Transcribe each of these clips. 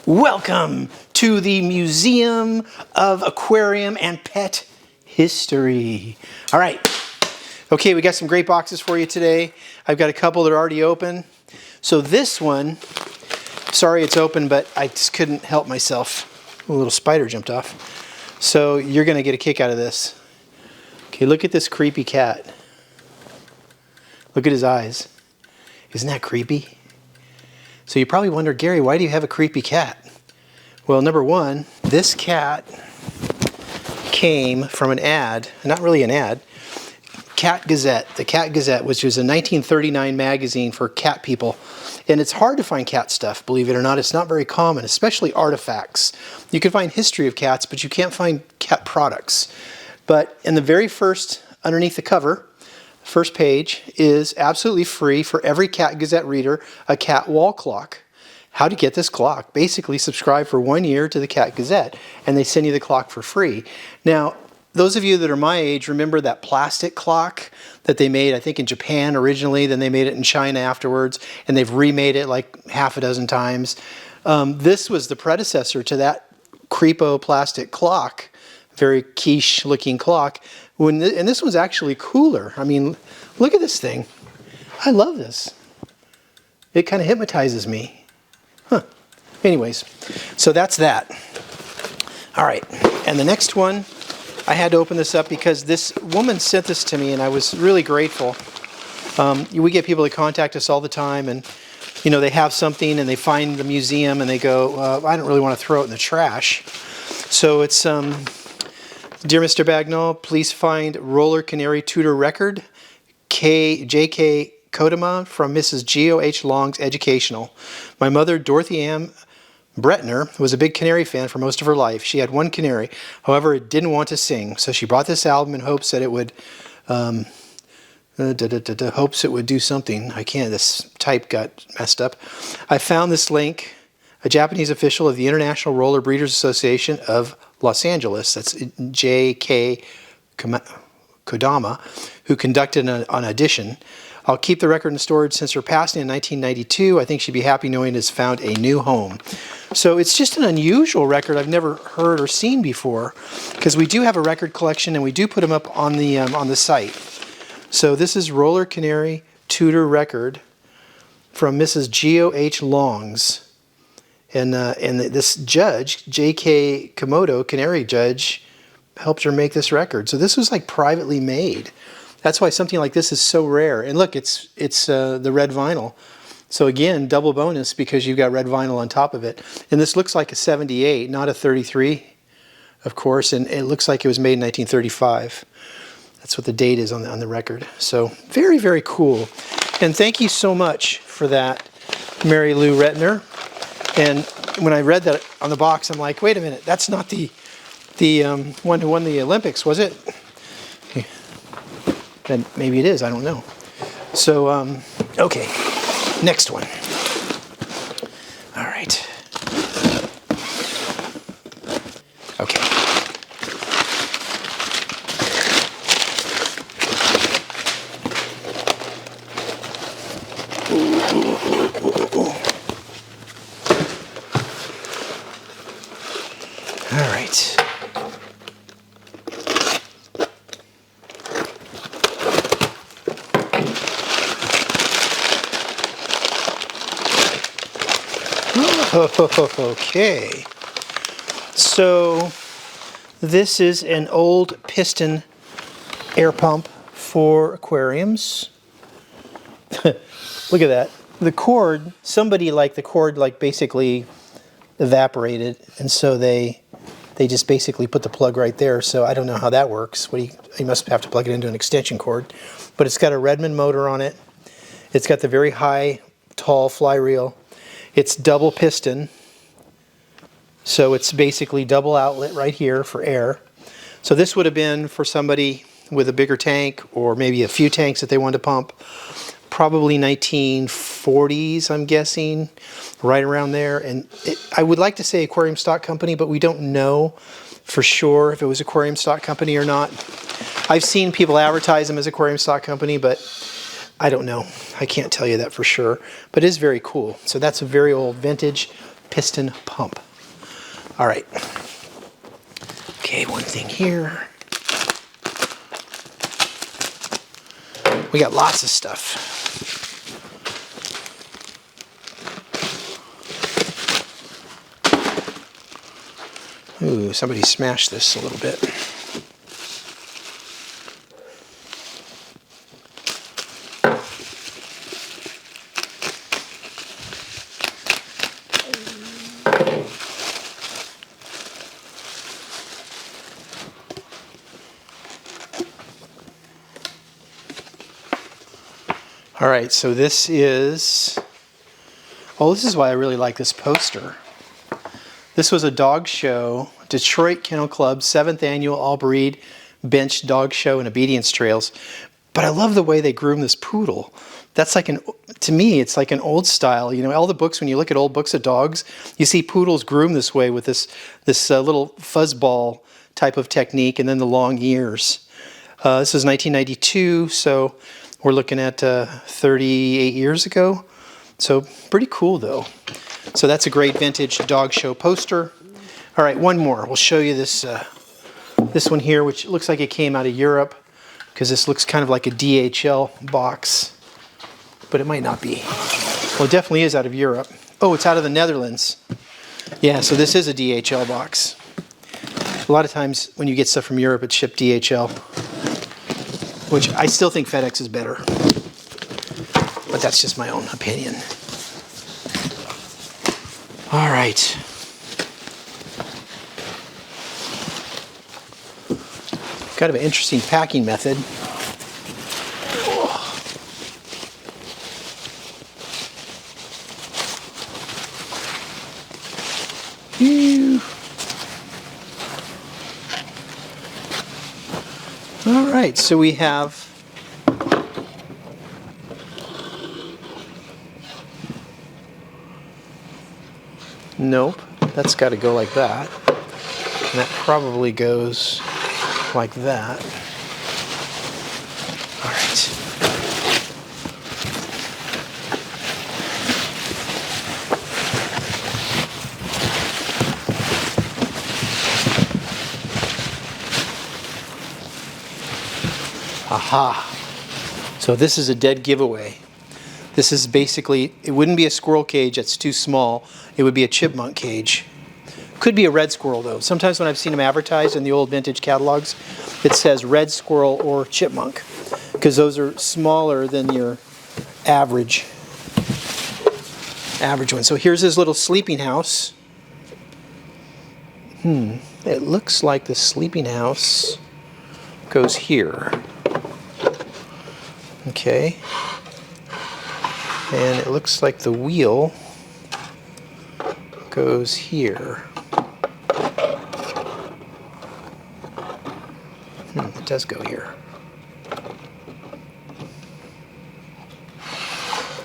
Welcome to the Museum of Aquarium and Pet History. All right, okay, we got some great boxes for you today. I've got a couple that are already open. So this one, sorry it's open, but I just couldn't help myself. A little spider jumped off. So you're gonna get a kick out of this. Okay, look at this creepy cat. Look at his eyes. Isn't that creepy? So you probably wonder, Gary, why do you have a creepy cat? Well, number one, this cat came from an ad, not really an ad, Cat Gazette. The Cat Gazette, which was a 1939 magazine for cat people. And it's hard to find cat stuff, believe it or not. It's not very common, especially artifacts. You can find history of cats, but you can't find cat products. But in the very first, underneath the cover, first page is absolutely free for every Cat Gazette reader, a cat wall clock. How to get this clock. Basically subscribe for 1 year to the Cat Gazette and they send you the clock for free. Now, those of you that are my age remember that plastic clock that they made, I think in Japan originally, then they made it in China afterwards, and they've remade it like half a dozen times. This was the predecessor to that creepo plastic clock, very quiche looking clock. And this one's actually cooler. I mean, look at this thing. I love this. It kind of hypnotizes me. Huh. Anyways, so that's that. All right, and the next one, I had to open this up because this woman sent this to me and I was really grateful. We get people that contact us all the time and, you know, they have something and they find the museum and they go, I don't really want to throw it in the trash. So it's... Dear Mr. Bagnall, please find Roller Canary Tutor record, J.K. Kodama from Mrs. G.O.H. Long's Educational. My mother, Dorothy Ann Bretner, was a big canary fan for most of her life. She had one canary. However, it didn't want to sing, so she bought this album in hopes that it would hopes it would do something. I can't, this type got messed up. I found this link, a Japanese official of the International Roller Breeders Association of Los Angeles, that's J.K. Kodama, who conducted an audition. I'll keep the record in storage since her passing in 1992. I think she'd be happy knowing it's found a new home. So it's just an unusual record I've never heard or seen before, because we do have a record collection and we do put them up on the site. So this is Roller Canary Tutor record from Mrs. G.O.H. Long's. And this judge, J.K. Komodo, Canary judge, helped her make this record. So this was like privately made. That's why something like this is so rare. And look, it's the red vinyl. So again, double bonus because you've got red vinyl on top of it. And this looks like a 78, not a 33, of course. And it looks like it was made in 1935. That's what the date is on the record. So very, very cool. And thank you so much for that, Mary Lou Retner. And when I read that on the box, I'm like, wait a minute, that's not the one who won the Olympics, was it? Then maybe it is, I don't know. So, okay, next one. All right. Okay. All right. Okay. So this is an old piston air pump for aquariums. Look at that. The cord, somebody the cord basically evaporated, and so they just basically put the plug right there. So I don't know how that works. You must have to plug it into an extension cord. But it's got a Redmond motor on it. It's got the very high, tall fly reel. It's double piston. So it's basically double outlet right here for air. So this would have been for somebody with a bigger tank or maybe a few tanks that they wanted to pump. Probably 1940s, I'm guessing, right around there. And I would like to say Aquarium Stock Company, but we don't know for sure if it was Aquarium Stock Company or not. I've seen people advertise them as Aquarium Stock Company, but I don't know. I can't tell you that for sure, but it is very cool. So that's a very old vintage piston pump. All right. Okay, one thing here. We got lots of stuff. Ooh, somebody smashed this a little bit. All right, so this is, oh, this is why I really like this poster. This was a dog show, Detroit Kennel Club, 7th Annual All-Breed Bench Dog Show and Obedience Trails. But I love the way they groom this poodle. That's like to me, it's like an old style. You know, all the books, when you look at old books of dogs, you see poodles groomed this way with this little fuzzball type of technique and then the long ears. This is 1992, so we're looking at 38 years ago. So pretty cool though. So that's a great vintage dog show poster. All right, one more. We'll show you this this one here, which looks like it came out of Europe, because this looks kind of like a DHL box, but it might not be. Well, it definitely is out of Europe. Oh, it's out of the Netherlands. Yeah, so this is a DHL box. A lot of times when you get stuff from Europe, it's shipped DHL, which I still think FedEx is better, but that's just my own opinion. All right. Kind of an interesting packing method. Phew. All right, so we have nope, that's got to go like that. And that probably goes like that. All right. Aha. So this is a dead giveaway. This is basically, it wouldn't be a squirrel cage, that's too small. It would be a chipmunk cage. Could be a red squirrel though. Sometimes when I've seen them advertised in the old vintage catalogs, it says red squirrel or chipmunk, because those are smaller than your average one. So here's his little sleeping house. It looks like the sleeping house goes here. Okay. And it looks like the wheel goes here. It does go here.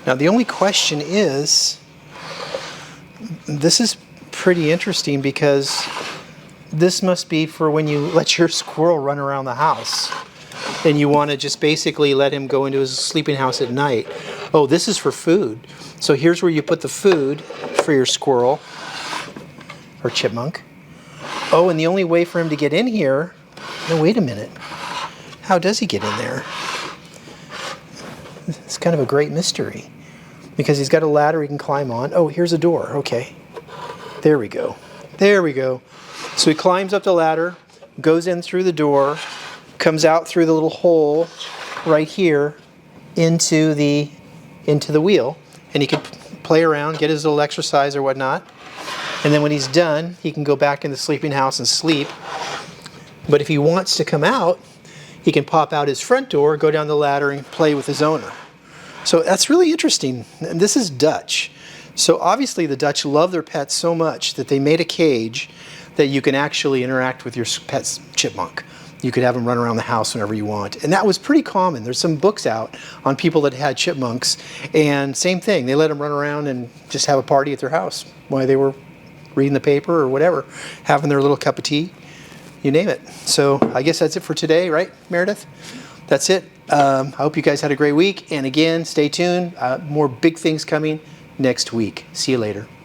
Now the only question is, this is pretty interesting because this must be for when you let your squirrel run around the house and you want to just basically let him go into his sleeping house at night. Oh, this is for food. So here's where you put the food for your squirrel or chipmunk. Oh, and the only way for him to get in here, no, wait a minute. How does he get in there? It's kind of a great mystery because he's got a ladder he can climb on. Oh, here's a door. Okay. There we go. There we go. So he climbs up the ladder, goes in through the door, comes out through the little hole right here into the wheel, and he can play around, get his little exercise or whatnot. And then when he's done, he can go back in the sleeping house and sleep. But if he wants to come out, he can pop out his front door, go down the ladder, and play with his owner. So that's really interesting. And this is Dutch. So obviously the Dutch love their pets so much that they made a cage that you can actually interact with your pet's chipmunk. You could have them run around the house whenever you want. And that was pretty common. There's some books out on people that had chipmunks. And same thing, they let them run around and just have a party at their house while they were reading the paper or whatever, having their little cup of tea, you name it. So I guess that's it for today, right, Meredith? That's it. I hope you guys had a great week. And again, stay tuned. More big things coming next week. See you later.